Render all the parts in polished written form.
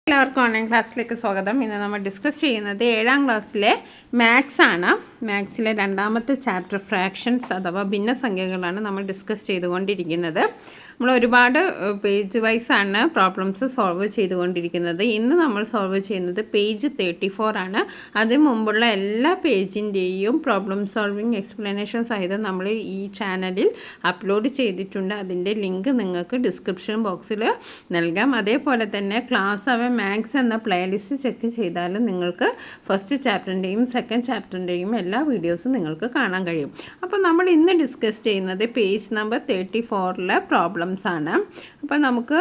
എല്ലാവർക്കും ഓൺലൈൻ ക്ലാസ്സിലേക്ക് സ്വാഗതം. ഇന്ന് നമ്മൾ ഡിസ്കസ് ചെയ്യുന്നത് 7ാം ക്ലാസ്സിലെ മാത്സ് ആണ്. മാത്സിലെ രണ്ടാമത്തെ ചാപ്റ്റർ ഫ്രാക്ഷൻസ് അഥവാ ഭിന്നസംഖ്യകളാണ് നമ്മൾ ഡിസ്കസ് ചെയ്തുകൊണ്ടിരിക്കുന്നത്. നമ്മൾ ഒരുപാട് പേജ് വൈസാണ് പ്രോബ്ലംസ് സോൾവ് ചെയ്തുകൊണ്ടിരിക്കുന്നത്. ഇന്ന് നമ്മൾ സോൾവ് ചെയ്യുന്നത് പേജ് 34 ആണ്. അതിന് മുമ്പുള്ള എല്ലാ പേജിൻ്റെയും പ്രോബ്ലം സോൾവിങ് എക്സ്പ്ലനേഷൻ സഹിതം നമ്മൾ ഈ ചാനലിൽ അപ്ലോഡ് ചെയ്തിട്ടുണ്ട്. അതിൻ്റെ ലിങ്ക് നിങ്ങൾക്ക് ഡിസ്ക്രിപ്ഷൻ ബോക്സിൽ നൽകാം. അതേപോലെ തന്നെ ക്ലാസ് അവ മാത്സ് എന്ന പ്ലേലിസ്റ്റ് ചെക്ക് ചെയ്താലും നിങ്ങൾക്ക് ഫസ്റ്റ് ചാപ്റ്ററിൻ്റെയും സെക്കൻഡ് ചാപ്റ്ററിൻ്റെയും എല്ലാ വീഡിയോസും നിങ്ങൾക്ക് കാണാൻ കഴിയും. അപ്പോൾ നമ്മൾ ഇന്ന് ഡിസ്കസ് ചെയ്യുന്നത് പേജ് നമ്പർ 34 പ്രോബ്ലംസ് ആണ്. അപ്പോൾ നമുക്ക്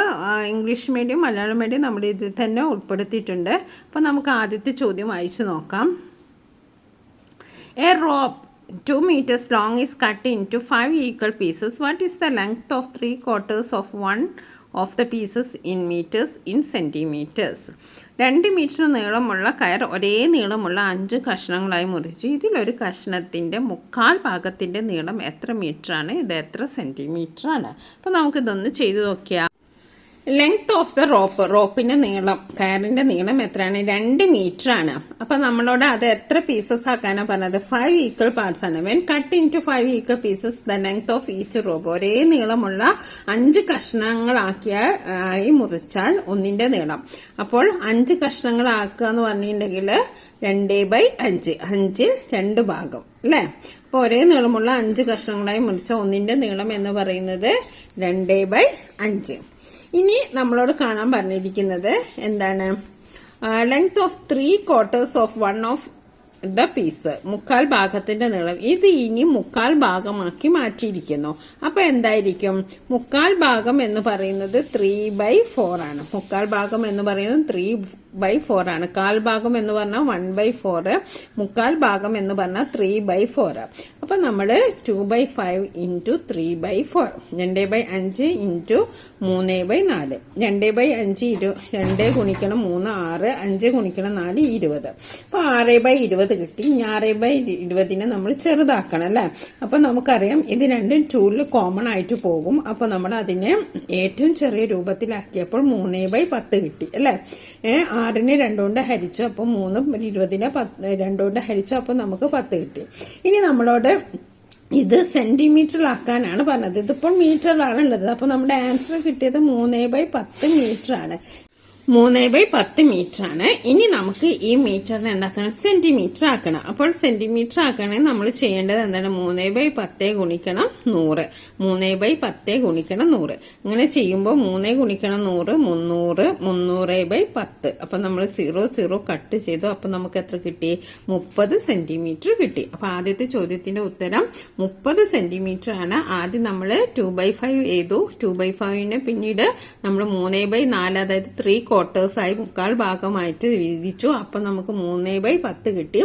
ഇംഗ്ലീഷ് മീഡിയം മലയാളം മീഡിയം നമ്മൾ ഇതിൽ തന്നെ ഉൾപ്പെടുത്തിയിട്ടുണ്ട്. അപ്പോൾ നമുക്ക് ആദ്യത്തെ ചോദ്യം വായിച്ചു നോക്കാം. A rope 2 meters long is cut into 5 equal pieces. What is the length of 3/4 of one of the pieces in meters in centimeters? 2 metre നീളമുള്ള കയർ ഒരേ നീളമുള്ള 5 കഷ്ണങ്ങളായി മുറിച്ചു. ഇതിലൊരു കഷ്ണത്തിൻ്റെ 1/4 ഭാഗത്തിൻ്റെ നീളം എത്ര മീറ്ററാണ്? ഇത് എത്ര സെൻറ്റിമീറ്ററാണ്? അപ്പോൾ നമുക്കിതൊന്ന് ചെയ്തു നോക്കിയാൽ ലെങ്ത് ഓഫ് ദ റോപ്പിൻ്റെ നീളം, കയറിൻ്റെ നീളം എത്രയാണ്? 2 മീറ്ററാണ്. അപ്പം നമ്മളോട് അത് എത്ര പീസസ് ആക്കാനാണ് പറഞ്ഞത്? 5 ഈക്വൽ പാർട്സ് ആണ്. When cut into 5 equal pieces the length of each rope, ഒരേ നീളമുള്ള 5 കഷ്ണങ്ങളാക്കി മുറിച്ചാൽ ഒന്നിൻ്റെ നീളം. അപ്പോൾ 5 കഷ്ണങ്ങളാക്കുക എന്ന് പറഞ്ഞിട്ടുണ്ടെങ്കിൽ 2/5, 5ൽ 2 ഭാഗം അല്ലേ? അപ്പോൾ ഒരേ നീളമുള്ള 5 കഷ്ണങ്ങളായി മുറിച്ച ഒന്നിൻ്റെ നീളം എന്ന് പറയുന്നത് 2/5. ഇനി നമ്മളോട് കാണാൻ പറഞ്ഞിരിക്കുന്നത് എന്താണ്? Length of 3/4 of one of the piece, 1/4 ഭാഗത്തിന്റെ നീളം. ഇത് ഇനി 1/4 ഭാഗമാക്കി മാറ്റിയിരിക്കുന്നു. അപ്പൊ എന്തായിരിക്കും? 1/4 ഭാഗം എന്ന് പറയുന്നത് 3/4 ആണ്. 1/4 ഭാഗം എന്ന് പറയുന്നത് 3/4 ആണ്. 1/4 ഭാഗം എന്ന് പറഞ്ഞാൽ 1/4, 1/4 ഭാഗം എന്ന് പറഞ്ഞാൽ 3/4. അപ്പൊ നമ്മള് 2/5 ഇൻറ്റു 3/4, 2/5 ഇൻറ്റു 3/4, 2/5 2 ഗുണിക്കണം 3 6, 5 ഗുണിക്കണം 4 20. അപ്പൊ 6/20 കിട്ടി. 6/20 നമ്മൾ ചെറുതാക്കണം അല്ലെ? അപ്പൊ നമുക്കറിയാം ഇത് രണ്ടും 2ൽ കോമൺ ആയിട്ട് പോകും. അപ്പൊ നമ്മൾ അതിനെ ഏറ്റവും ചെറിയ രൂപത്തിലാക്കിയപ്പോൾ 3/10 കിട്ടി അല്ലെ? 6നെ 2 കൊണ്ട് ഹരിച്ചു. അപ്പൊ 3 20നെ 2 കൊണ്ട് ഹരിച്ചു. അപ്പൊ നമുക്ക് 10 കിട്ടി. ഇനി നമ്മളോട് ഇത് സെന്റിമീറ്ററിലാക്കാനാണ് പറഞ്ഞത്. ഇതിപ്പോൾ മീറ്ററിലാണ് ഉള്ളത്. അപ്പൊ നമ്മുടെ ആൻസർ കിട്ടിയത് 3/10 മീറ്റർ ആണ്. 3/10 മീറ്റർ ആണ്. ഇനി നമുക്ക് ഈ മീറ്ററിനെ എന്താക്കണം? സെന്റിമീറ്റർ ആക്കണം. അപ്പോൾ സെന്റിമീറ്റർ ആക്കണമെങ്കിൽ നമ്മൾ ചെയ്യേണ്ടത് എന്താണ്? 3/10 ഗുണിക്കണം 100, 3/10 ഗുണിക്കണം 100. ഇങ്ങനെ ചെയ്യുമ്പോൾ 3 ഗുണിക്കണം 100 300, 300/10. അപ്പൊ നമ്മൾ 0 കട്ട് ചെയ്തു. അപ്പൊ നമുക്ക് എത്ര കിട്ടി? 30 സെന്റിമീറ്റർ കിട്ടി. അപ്പൊ ആദ്യത്തെ ചോദ്യത്തിന്റെ ഉത്തരം 30 സെന്റിമീറ്റർ ആണ്. ആദ്യം നമ്മൾ 2/5 ചെയ്തു. 2/5നെ പിന്നീട് നമ്മൾ 3/4 അതായത് 3/4 ആയി 1/4 ഭാഗമായിട്ട് വിധിച്ചു. അപ്പൊ നമുക്ക് 3/10 കിട്ടി.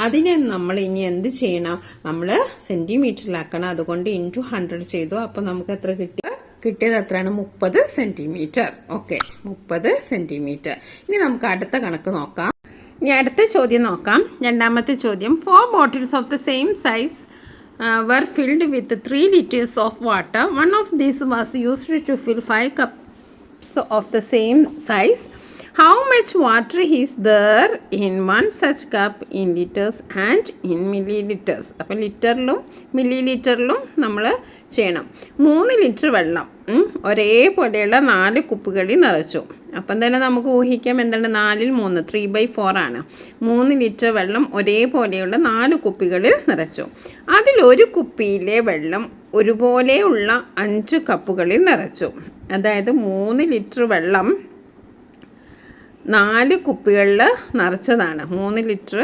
അതിനെ നമ്മൾ ഇനി എന്ത് ചെയ്യണം? നമ്മൾ സെന്റിമീറ്ററിലാക്കണം. അതുകൊണ്ട് ഇൻറ്റു 100 ചെയ്തു. അപ്പൊ നമുക്ക് എത്ര കിട്ടി? കിട്ടിയത് എത്രയാണ്? 30 സെന്റിമീറ്റർ. Okay, 30 centimetre. ഇനി നമുക്ക് അടുത്ത കണക്ക് നോക്കാം. ഇനി അടുത്ത ചോദ്യം നോക്കാം. രണ്ടാമത്തെ ചോദ്യം. 4 bottles of the same size were filled with 3 liters of water. One of these was used to fill 5 cups of the same size. How much water is there in one such cup in liters and in milliliters? അപ്പം ലിറ്ററിലും മില്ലിലിറ്ററിലും നമ്മൾ ചെയ്യണം. 3 litre വെള്ളം ഒരേപോലെയുള്ള 4 കുപ്പികളിൽ നിറച്ചു. അപ്പം തന്നെ നമുക്ക് ഊഹിക്കാം എന്താണ്? 4ൽ 3, 3/4 ആണ്. 3 ലിറ്റർ വെള്ളം ഒരേപോലെയുള്ള 4 കുപ്പികളിൽ നിറച്ചു. അതിലൊരു കുപ്പിയിലെ വെള്ളം ഒരുപോലെയുള്ള 5 കപ്പുകളിൽ നിറച്ചു. അതായത് 3 ലിറ്റർ വെള്ളം 4 കുപ്പികളിൽ നിറച്ചതാണ്. 3 ലിറ്റർ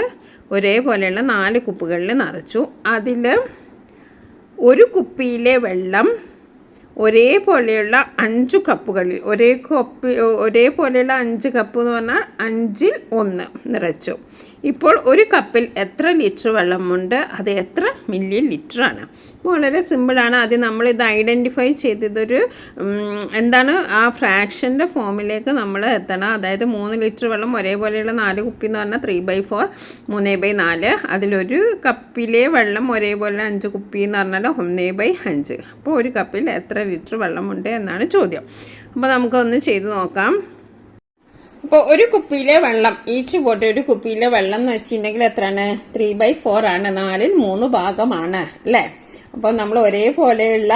ഒരേപോലെയുള്ള 4 കുപ്പികളിൽ നിറച്ചു. അതിൽ ഒരു കുപ്പിയിലെ വെള്ളം ഒരേപോലെയുള്ള 5 കപ്പുകളിൽ, ഒരേപോലെയുള്ള 5 കപ്പ് എന്ന് പറഞ്ഞാൽ 5ൽ 1 നിറച്ചു. ഇപ്പോൾ ഒരു കപ്പിൽ എത്ര ലിറ്റർ വെള്ളമുണ്ട്? അത് എത്ര മില്ലി ലിറ്ററാണ്? വളരെ സിമ്പിളാണ്. ആദ്യം നമ്മളിത് ഐഡൻറ്റിഫൈ ചെയ്തതൊരു എന്താണ് ആ ഫ്രാക്ഷൻ്റെ ഫോമിലേക്ക് നമ്മൾ എത്തണം. അതായത് 3 ലിറ്റർ വെള്ളം ഒരേപോലെയുള്ള 4 കുപ്പി എന്ന് പറഞ്ഞാൽ 3/4, 3/4. അതിലൊരു കപ്പിലെ വെള്ളം ഒരേപോലെ 5 കുപ്പി എന്ന് പറഞ്ഞാൽ 1/5. അപ്പോൾ ഒരു കപ്പിൽ എത്ര ലിറ്റർ വെള്ളമുണ്ട് എന്നാണ് ചോദ്യം. അപ്പോൾ നമുക്കൊന്ന് ചെയ്തു നോക്കാം. അപ്പോൾ ഒരു കുപ്പിയിലെ വെള്ളം ഈച്ച് ബോട്ടിൽ ഒരു കുപ്പിയിലെ വെള്ളം എന്ന് വെച്ചിട്ടുണ്ടെങ്കിൽ എത്രയാണ് 3/4 ആണ്, 3/4 ഭാഗമാണ് അല്ലേ. അപ്പോൾ നമ്മൾ ഒരേപോലെയുള്ള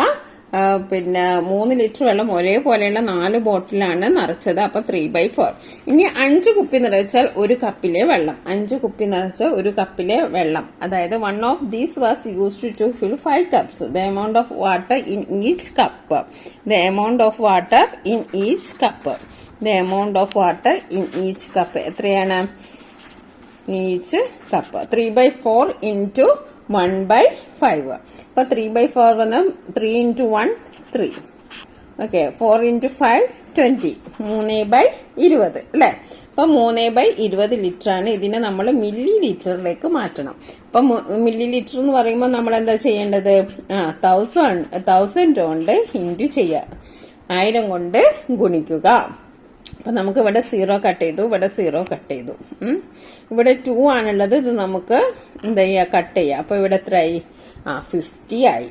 3 ലിറ്റർ വെള്ളം ഒരേപോലെയുള്ള 4 ബോട്ടിലാണ് നിറച്ചത്. അപ്പൊ 3/4. ഇനി 5 കുപ്പി നിറച്ചാൽ ഒരു കപ്പിലെ വെള്ളം, 5 കുപ്പി നിറച്ച ഒരു കപ്പിലെ വെള്ളം, അതായത് 1 of these was used to fill 5 cups. The amount of water in each cup. The amount of water in each cup. The amount of water in each cup. എത്രയാണ്? each cup 3/4 into 1/5. അപ്പോൾ 3/4 വന്ന് 3 into 1 3. Okay, 4 into 5 20. 3/20 അല്ലേ. അപ്പം 3/20 litre ആണ്. ഇതിനെ നമ്മൾ milli ലിറ്ററിലേക്ക് മാറ്റണം. അപ്പം മില്ലി ലിറ്റർ എന്ന് പറയുമ്പോൾ നമ്മൾ എന്താ ചെയ്യേണ്ടത്? 1000 കൊണ്ട് ഇൻറ്റു ചെയ്യുക, 1000 കൊണ്ട് ഗുണിക്കുക. അപ്പം നമുക്ക് ഇവിടെ 0 കട്ട് ചെയ്തു, ഇവിടെ 0 കട്ട് ചെയ്തു. ഇവിടെ 2 ആണുള്ളത്, ഇത് നമുക്ക് എന്താ ചെയ്യുക? കട്ട് ചെയ്യുക. അപ്പോൾ ഇവിടെ എത്രയായി? 50 ആയി.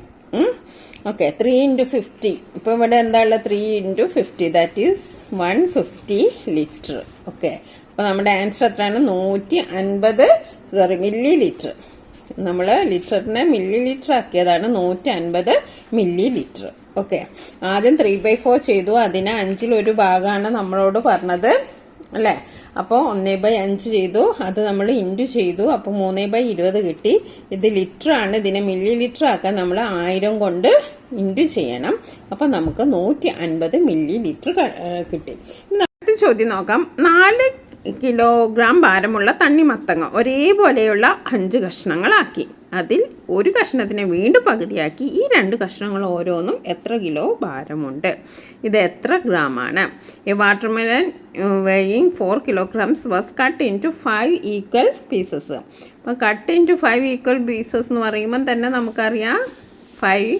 Okay, 3 into 50. ഇപ്പൊ ഇവിടെ എന്താ ഉള്ളത്? 3 into 50, that is 150 litre. Okay, അപ്പൊ നമ്മുടെ ആൻസർ എത്രയാണ്? 150 മില്ലി ലിറ്റർ. നമ്മൾ ലിറ്ററിനെ മില്ലി ലിറ്റർ ആക്കിയതാണ്, 150 മില്ലി ലിറ്റർ. ഓക്കെ, ആദ്യം 3/4 ചെയ്തു, അതിന് 5-1 ഭാഗമാണ് നമ്മളോട് പറഞ്ഞത് അല്ലേ. അപ്പോൾ 1/5 ചെയ്തു, അത് നമ്മൾ ഇൻറ്റു ചെയ്തു, അപ്പോൾ 3/20 കിട്ടി. ഇത് ലിറ്റർ ആണ്, ഇതിനെ മില്ലി ലിറ്റർ ആക്കാൻ നമ്മൾ 1000 കൊണ്ട് ഇൻറ്റു ചെയ്യണം. അപ്പം നമുക്ക് 150 മില്ലി ലിറ്റർ കിട്ടി. അടുത്ത ചോദ്യം നോക്കാം. 4 കിലോഗ്രാം ഭാരമുള്ള തണ്ണിമത്തങ്ങ ഒരേപോലെയുള്ള 5 കഷ്ണങ്ങളാക്കി. അതിൽ ഒരു കഷ്ണത്തിനെ വീണ്ടും പകുതിയാക്കി. ഈ 2 കഷ്ണങ്ങൾ ഓരോന്നും എത്ര കിലോ ഭാരമുണ്ട്? ഇത് എത്ര ഗ്രാമാണ്? A watermelon weighing 4 kilograms was cut into 5 equal pieces. അപ്പോൾ കട്ട് ഇൻറ്റു 5 ഈക്വൽ പീസസ് എന്ന് പറയുമ്പം തന്നെ നമുക്കറിയാം 5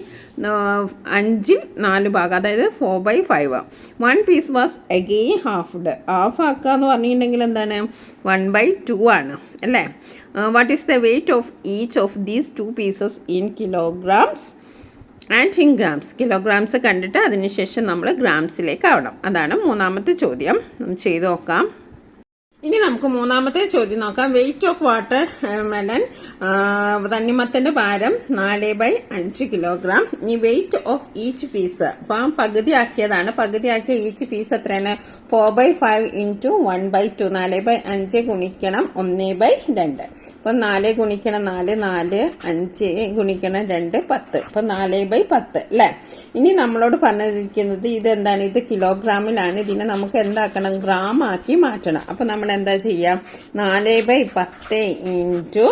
4 ഭാഗം, അതായത് 4/5. 1 piece was again halved. Half ആക്കുക എന്ന് പറഞ്ഞിട്ടുണ്ടെങ്കിൽ എന്താണ്? 1/2 ആണ് അല്ലേ. What is the weight of each of these 2 pieces in kilograms and in grams? Kilograms കണ്ടിട്ട് അതിനുശേഷം നമ്മൾ ഗ്രാംസിലേക്ക് ആവണം. അതാണ് മൂന്നാമത്തെ ചോദ്യം. ചെയ്ത് നോക്കാം. ഇനി നമുക്ക് മൂന്നാമത്തെ ചോദ്യം നോക്കാം. വെയിറ്റ് ഓഫ് വാട്ടർ മെലൺ, തണ്ണിമത്തന്റെ ഭാരം 4/5 കിലോഗ്രാം. ഇനി വെയിറ്റ് ഓഫ് ഈച്ച് പീസ്, അപ്പം പകുതിയാക്കിയതാണ്. പകുതിയാക്കിയ ഈച്ച് പീസ് എത്രയാണ്? 4/5 into 1/2. 4/5 ഗുണിക്കണം 1/2. അപ്പം 4 ഗുണിക്കണം 4, 4 5 ഗുണിക്കണം 2 10. അപ്പം 4/10 അല്ലേ. ഇനി നമ്മളോട് പറഞ്ഞിരിക്കുന്നത് ഇതെന്താണ്? ഇത് കിലോഗ്രാമിലാണ്. ഇതിനെ നമുക്ക് എന്താക്കണം? ഗ്രാം ആക്കി മാറ്റണം. അപ്പം നമ്മൾ എന്താ ചെയ്യാം? 4/10 into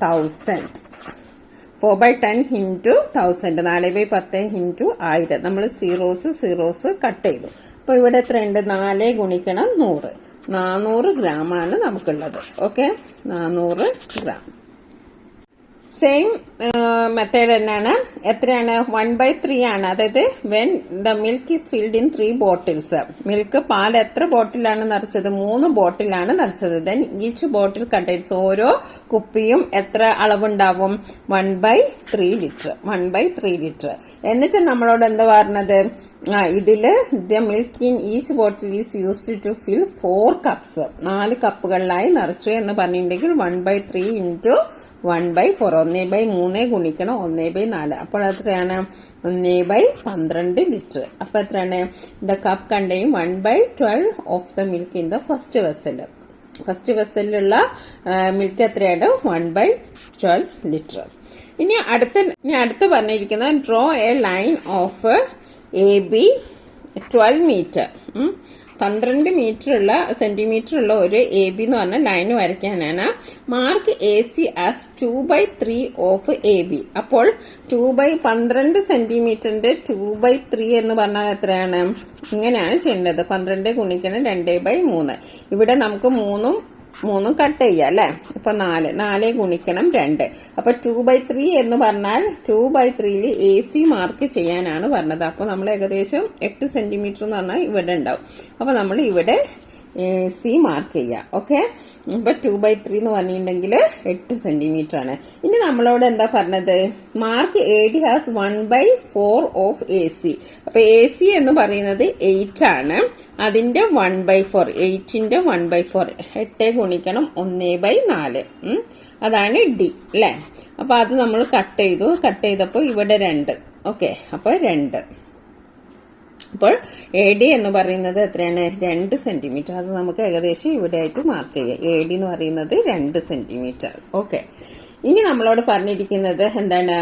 1000. 4/10 into 1000. 4/10 into 1000. നമ്മൾ സീറോസ് കട്ട് ചെയ്തു. അപ്പോൾ ഇവിടെ എത്രയുണ്ട്? 4 ഗുണിക്കണം 100. 400 ഗ്രാമാണ് നമുക്കുള്ളത്. Okay, 400 gram. സെയിം മെത്തേഡ് തന്നെയാണ്. എത്രയാണ്? 1/3 ആണ്. അതായത് when the milk is filled in 3 bottles. Milk പാൽ എത്ര ബോട്ടിലാണ് നിറച്ചത്? 3 ബോട്ടിലാണ് നിറച്ചത്. ദെൻ ഈച്ച് ബോട്ടിൽ കണ്ടെയ്ൻസ്, ഓരോ കുപ്പിയും എത്ര അളവുണ്ടാവും? 1/3 ലിറ്റർ. 1/3 ലിറ്റർ. എന്നിട്ട് നമ്മളോട് എന്താ പറഞ്ഞത്? ഇതില് the milk in each bottle is used to fill 4 cups. 4 കപ്പുകളിലായി നിറച്ചു എന്ന് പറഞ്ഞിട്ടുണ്ടെങ്കിൽ 1/3 into 1/4. 1/3 ഗുണിക്കണം 1/4. അപ്പോൾ എത്രയാണ്? 1/12 ലിറ്റർ. അപ്പൊ എത്രയാണ്? The cup contain 1/12 of the milk in the first vessel. First വെസലിലുള്ള മിൽക്ക് എത്രയാണ്? 1/12 ലിറ്റർ. ഇനി അടുത്ത് പറഞ്ഞിരിക്കുന്ന draw a line of AB 12 metre. 12 centimetre ഉള്ള ഒരു AB എന്ന് പറഞ്ഞ ലൈൻ വരയ്ക്കാനാണ്. Mark AC as 2/3 of AB. അപ്പോൾ 12 സെന്റിമീറ്ററിന്റെ 2/3 എന്ന് പറഞ്ഞാൽ എത്രയാണ്? ഇങ്ങനെയാണ് ചെയ്യേണ്ടത്. 12 ഗുണിക്കണം 2/3. ഇവിടെ നമുക്ക് 3 കട്ട് ചെയ്യാം അല്ലെ. ഇപ്പൊ 4 ഗുണിക്കണം 2. അപ്പൊ 2/3 എന്ന് പറഞ്ഞാൽ 2/3 AC മാർക്ക് ചെയ്യാനാണ് പറഞ്ഞത്. അപ്പൊ നമ്മൾ ഏകദേശം 8 സെന്റിമീറ്റർ എന്ന് പറഞ്ഞാൽ ഇവിടെ ഉണ്ടാവും. അപ്പൊ നമ്മൾ ഇവിടെ AC മാർക്ക് ചെയ്യുക. ഓക്കെ, ഇപ്പൊ 2/3 എന്ന് പറഞ്ഞിട്ടുണ്ടെങ്കിൽ 8 സെന്റിമീറ്റർ ആണ്. ഇനി നമ്മളോട് എന്താ പറഞ്ഞത്, mark AD has 1/4 of AC. അപ്പൊ AC എന്ന് പറയുന്നത് 8 ആണ്, അതിന്റെ 1/4, 8ന്റെ 1/4, 8 ഗുണിക്കണം 1/4, അതാണ് D അല്ലെ. അപ്പൊ അത് നമ്മൾ കട്ട് ചെയ്തപ്പോൾ ഇവിടെ 2. ഓക്കെ, അപ്പൊ 2. അപ്പോൾ AD എന്ന് പറയുന്നത് എത്രയാണ്, 2 സെന്റിമീറ്റർ. അത് നമുക്ക് ഏകദേശം ഇവിടെ ആയിട്ട് മാർക്ക് ചെയ്യാം. AD എന്ന് പറയുന്നത് 2 സെന്റിമീറ്റർ. ഓക്കെ, ഇനി നമ്മളോട് പറഞ്ഞിരിക്കുന്നത് എന്താണ്,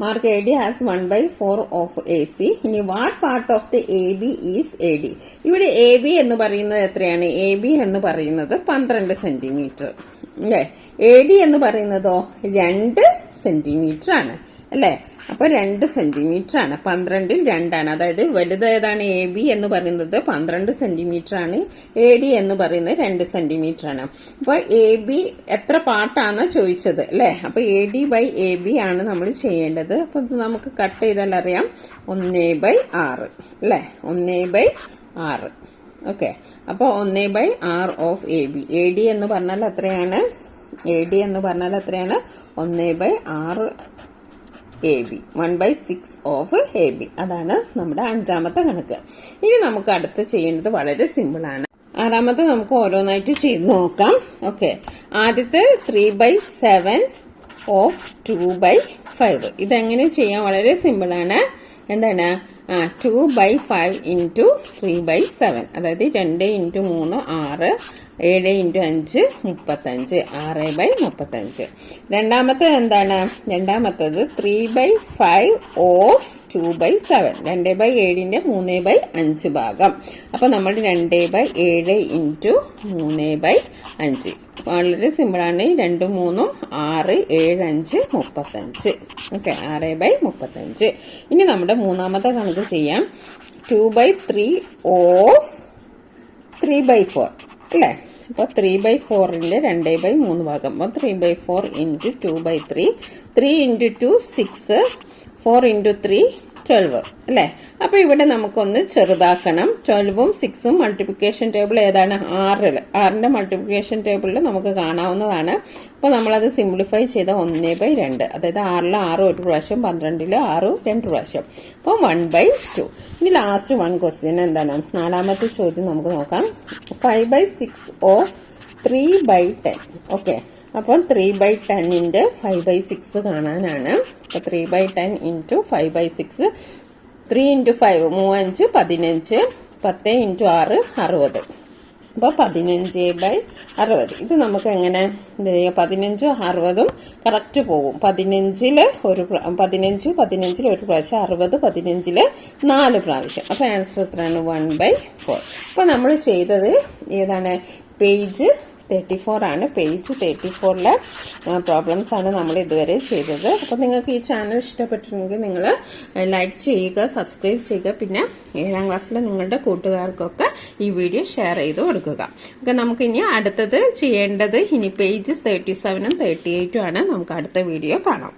mark AD has 1/4 of AC. ഇനി what part of the AB is AD. ഇവിടെ AB എന്ന് പറയുന്നത് എത്രയാണ്, AB എന്ന് പറയുന്നത് 12 സെന്റിമീറ്റർ അല്ലേ. AD എന്ന് പറയുന്നതോ 2 സെന്റിമീറ്റർ ആണ് അല്ലേ. അപ്പൊ 2 സെന്റിമീറ്റർ ആണ്, 12ൽ 2 ആണ്. അതായത് വലുത് ഏതാണ്, AB എന്ന് പറയുന്നത് 12 സെന്റിമീറ്റർ ആണ്, AD എന്ന് പറയുന്നത് 2 സെന്റിമീറ്റർ ആണ്. അപ്പൊ AB എത്ര പാർട്ടാണ് ചോദിച്ചത് അല്ലെ. അപ്പൊ AD/AB ആണ് നമ്മൾ ചെയ്യേണ്ടത്. അപ്പൊ നമുക്ക് കട്ട് ചെയ്താൽ അറിയാം 1/6 അല്ലെ, 1/6. ഓക്കെ, അപ്പൊ 1/6 ഓഫ് AB. AD എന്ന് പറഞ്ഞാൽ എത്രയാണ്, AD എന്ന് പറഞ്ഞാൽ എത്രയാണ്, 1/6 AB, 1/6 ഓഫ് AB. അതാണ് നമ്മുടെ 5ാമത്തെ കണക്ക്. ഇനി നമുക്ക് അടുത്ത് ചെയ്യേണ്ടത് വളരെ സിമ്പിൾ ആണ്. 6ാമത്തെ നമുക്ക് ഓരോന്നായിട്ട് ചെയ്ത് നോക്കാം. ഓക്കെ, ആദ്യത്തെ 3/7 ഓഫ് 2/5. ഇതെങ്ങനെ ചെയ്യാൻ വളരെ സിമ്പിൾ ആണ്. എന്താണ്, 2/5 ഇൻറ്റു 3/7, അതായത് 2 × 3 6, 7 × 5 35, 6/35. രണ്ടാമത്തേത് എന്താണ്, രണ്ടാമത്തേത് 3/5 ഓഫ് 2/7, 2/7ന്റെ 3/5 ഭാഗം. അപ്പൊ നമ്മൾ 2/7 ഇൻറ്റു 3/5. വളരെ സിമ്പിൾ ആണ്. 2 3 6 7 5 35. ഓക്കെ, 6/35. ഇനി നമ്മുടെ മൂന്നാമത്തെ കണക്ക് ചെയ്യാം. 2/3 ഓഫ് 3/4 അല്ലേ. അപ്പൊ 3/4ന്റെ 2/3 ഭാഗം. അപ്പൊ 3/4 ഇൻറ്റു 2/3, 3 × 2 6, 4 × 3 12 അല്ലെ. അപ്പൊ ഇവിടെ നമുക്കൊന്ന് ചെറുതാക്കണം. 12ഉം 6ഉം മൾട്ടിപ്ലിക്കേഷൻ ടേബിൾ ഏതാണ്, 6ന്റെ മൾട്ടിപ്ലിക്കേഷൻ ടേബിളിൽ നമുക്ക് കാണാവുന്നതാണ്. അപ്പൊ നമ്മളത് സിംപ്ലിഫൈ ചെയ്ത 1/2, അതായത് 6ൽ 6 ഒരു പ്രാവശ്യം, 12ൽ 6 2 പ്രാവശ്യം. അപ്പൊ 1/2. ഇനി ലാസ്റ്റ് 1 ക്വസ്റ്റ്യൻ എന്താണ്, 4ാമത്തെ ചോദ്യം നമുക്ക് നോക്കാം. 5/6 ഓഫ് 3/10. ഓക്കെ, അപ്പം 3/10ന്റെ 5/6 കാണാനാണ്. അപ്പൊ 3/10 ഇൻറ്റു 5/6, 3 × 5 3 5 15, 10 × 6 60. അപ്പൊ 15/60. ഇത് നമുക്ക് എങ്ങനെ 15 60ഉം കറക്റ്റ് പോകും. 15ൽ ഒരു 15 ഒരു പ്രാവശ്യം, 60 15ൽ 4 പ്രാവശ്യം. അപ്പൊ ആൻസർ എത്രയാണ്, 1/4. അപ്പൊ നമ്മൾ ചെയ്തത് ഏതാണ്, പേജ് 34 ആണ്. പേജ് 34ലെ പ്രോബ്ലംസ് ആണ് നമ്മൾ ഇതുവരെ ചെയ്തത്. അപ്പോൾ നിങ്ങൾക്ക് ഈ ചാനൽ ഇഷ്ടപ്പെട്ടിട്ടുണ്ടെങ്കിൽ നിങ്ങൾ ലൈക്ക് ചെയ്യുക, സബ്സ്ക്രൈബ് ചെയ്യുക. പിന്നെ 7ാം ക്ലാസ്സിലെ നിങ്ങളുടെ കൂട്ടുകാർക്കൊക്കെ ഈ വീഡിയോ ഷെയർ ചെയ്ത് കൊടുക്കുക. ഓക്കെ, നമുക്ക് ഇനി അടുത്തത് ചെയ്യേണ്ടത് ഇനി പേജ് 37ഉം 38ഉം ആണ്. നമുക്ക് അടുത്ത വീഡിയോ കാണാം.